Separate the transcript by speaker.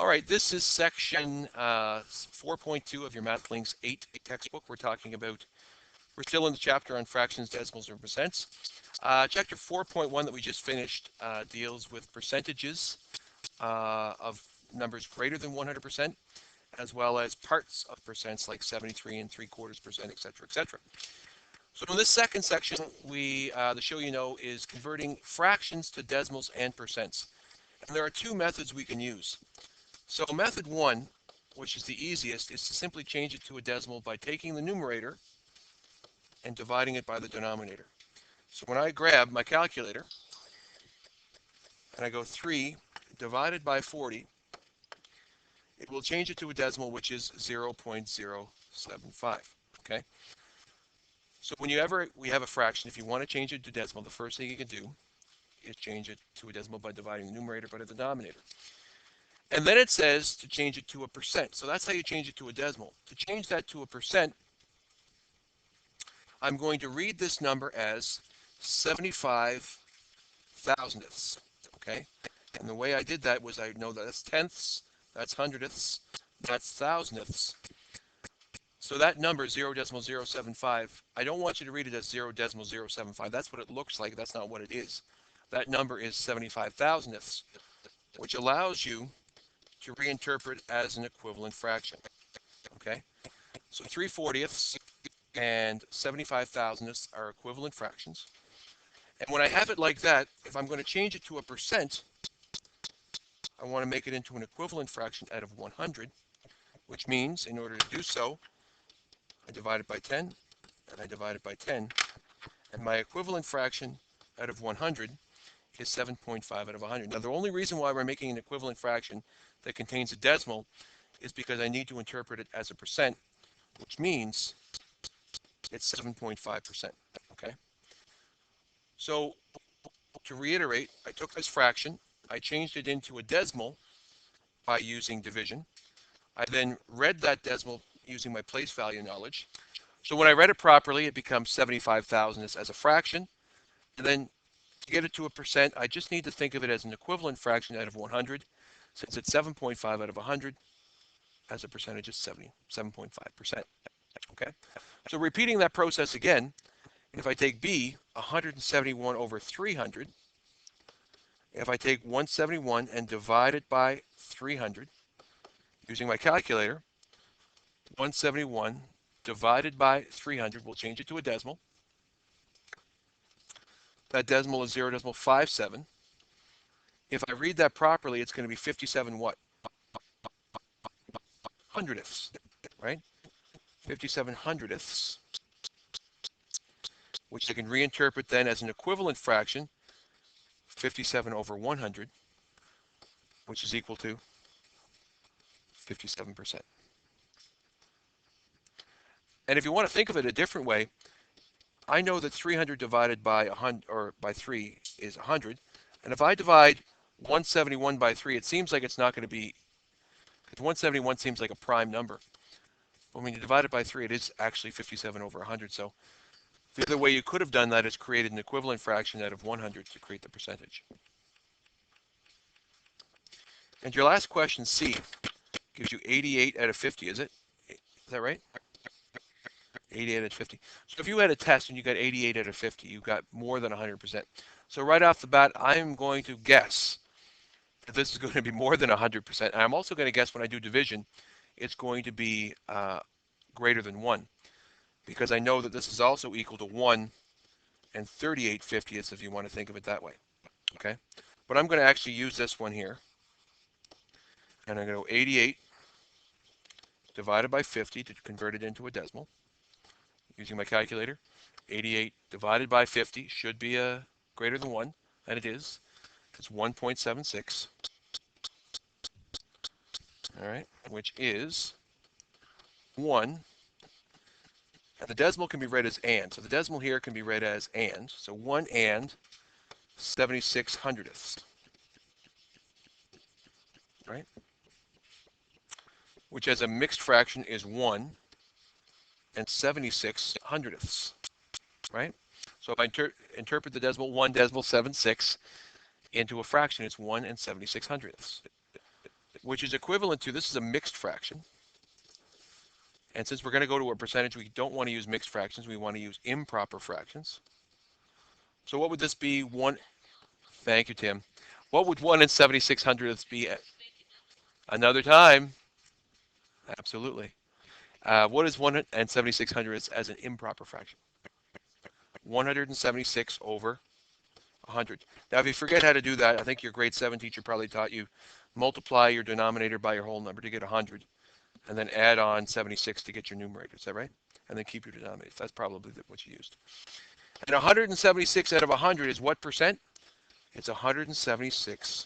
Speaker 1: All right, this is section 4.2 of your MathLinks 8 textbook. We're still in the chapter on fractions, decimals, and percents. Chapter 4.1 that we just finished deals with percentages of numbers greater than 100%, as well as parts of percents like 73 and 3/4%, etc., etc. So in this second section, the show you know is converting fractions to decimals and percents. And there are two methods we can use. So method one, which is the easiest, is to simply change it to a decimal by taking the numerator and dividing it by the denominator. So when I grab my calculator and I go 3 divided by 40, it will change it to a decimal, which is 0.075. Okay? So whenever we have a fraction, if you want to change it to decimal, the first thing you can do is change it to a decimal by dividing the numerator by the denominator. And then it says to change it to a percent. So that's how you change it to a decimal. To change that to a percent, I'm going to read this number as 75 thousandths. Okay? And the way I did that was I know that that's tenths, that's hundredths, that's thousandths. So that number, 0.075, I don't want you to read it as 0.075. That's what it looks like. That's not what it is. That number is 75 thousandths, which allows you to reinterpret as an equivalent fraction. Okay? So 3/40ths and 75 thousandths are equivalent fractions. And when I have it like that, if I'm going to change it to a percent, I want to make it into an equivalent fraction out of 100, which means in order to do so, I divide it by 10, and I divide it by 10, and my equivalent fraction out of 100 is 7.5 out of 100. Now, the only reason why we're making an equivalent fraction that contains a decimal is because I need to interpret it as a percent, which means it's 7.5%. Okay? So, to reiterate, I took this fraction, I changed it into a decimal by using division. I then read that decimal using my place value knowledge. So when I read it properly, it becomes 75 thousandths as a fraction. And then to get it to a percent, I just need to think of it as an equivalent fraction out of 100. Since it's 7.5 out of 100, as a percentage is 7.5%. Okay? So repeating that process again, if I take B, 171 over 300, if I take 171 and divide it by 300, using my calculator, 171 divided by 300, we'll change it to a decimal. That decimal is 0.57. If I read that properly, it's going to be 57 what? Hundredths, right? 57 hundredths, which I can reinterpret then as an equivalent fraction, 57 over 100, which is equal to 57%. And if you want to think of it a different way, I know that 300 divided by 100 or by 3 is 100, and if I divide 171 by 3, it seems like it's not going to be, because 171 seems like a prime number. But when you divide it by 3, it is actually 57 over 100. So the other way you could have done that is created an equivalent fraction out of 100 to create the percentage. And your last question, C, gives you 88 out of 50, is it? Is that right? 88 out of 50. So if you had a test and you got 88 out of 50, you got more than 100%. So right off the bat, I'm going to guess that this is going to be more than 100%. And I'm also going to guess when I do division, it's going to be greater than 1, because I know that this is also equal to 1 and 38/50ths if you want to think of it that way. Okay? But I'm going to actually use this one here. And I'm going to go 88 divided by 50 to convert it into a decimal. Using my calculator, 88 divided by 50 should be greater than 1, and it is. It's 1.76. All right, which is 1. And the decimal can be read as and. So the decimal here can be read as and. So 1 and 76 hundredths. Right? Which as a mixed fraction is 1 and 76 hundredths. Right? So if I interpret the decimal 1.76 into a fraction, it's 1 and 76 hundredths. which is equivalent to, this is a mixed fraction. And since we're going to go to a percentage, we don't want to use mixed fractions. We want to use improper fractions. So what would this be? Thank you, Tim. What would 1 and 76 hundredths be at another time? Absolutely. What is 1 and 76 hundredths as an improper fraction? 176 over 100. Now, if you forget how to do that, I think your grade 7 teacher probably taught you multiply your denominator by your whole number to get 100, and then add on 76 to get your numerator. Is that right? And then keep your denominator. That's probably what you used. And 176 out of 100 is what percent? It's 176%.